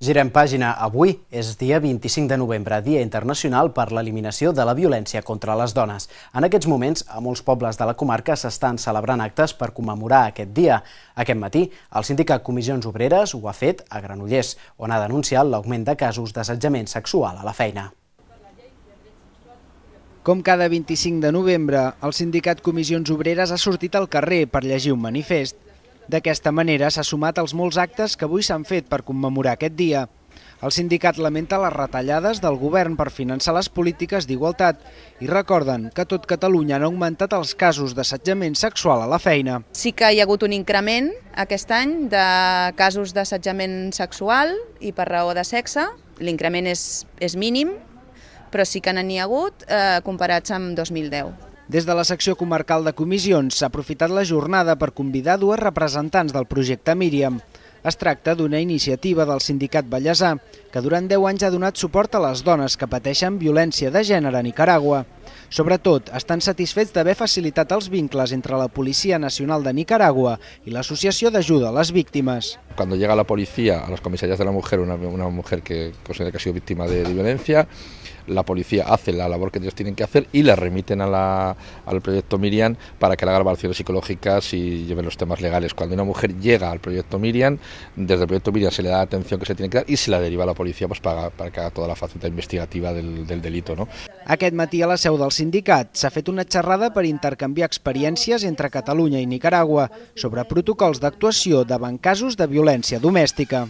Girem pàgina. Avui és dia 25 de novembre, Dia Internacional per l'Eliminació de la Violència contra les Dones. En aquests moments, a molts pobles de la comarca s'estan celebrant actes per commemorar aquest dia. Aquest matí, el sindicat Comissions Obreres ho ha fet a Granollers, on ha denunciat l'augment de casos d'assetjament sexual a la feina. Com cada 25 de novembre, el sindicat Comissions Obreres ha sortit al carrer per llegir un manifest. D'aquesta manera s'ha sumat als molts actes que avui s'han fet per commemorar aquest dia. El sindicat lamenta les retallades del govern per finançar les polítiques d'igualtat i recorden que a tot Catalunya han augmentat els casos d'assetjament sexual a la feina. Sí que hi ha hagut un increment aquest any de casos d'assetjament sexual i per raó de sexe. L'increment és mínim, però sí que n'hi ha hagut comparats amb 2010. Des de la secció comarcal de comissions s'ha aprofitat la jornada per convidar dues representants del projecte Míriam. Es tracta d'una iniciativa del sindicat Vallèsà, que durant 10 anys ha donat suport a les dones que pateixen violència de gènere a Nicaragua. Sobretot, estan satisfets d'haver facilitat els vincles entre la Policía Nacional de Nicaragua y la Asociación de Ayuda a las Víctimas. Cuando llega la policía a las comisarías de la mujer, una mujer que considera que ha sido víctima de violencia, la policía hace la labor que ellos tienen que hacer y la remiten al proyecto Míriam para que le haga evaluaciones psicológicas y lleven los temas legales. Cuando una mujer llega al proyecto Míriam, desde el proyecto Míriam se le da la atención que se tiene que dar y se la deriva a la policía pues, para que haga toda la faceta investigativa del delito, ¿no? Aquest matí a la seu del sindicat s'ha fet una xerrada per intercanviar experiències entre Catalunya i Nicaragua sobre protocols d'actuació davant casos de violència domèstica.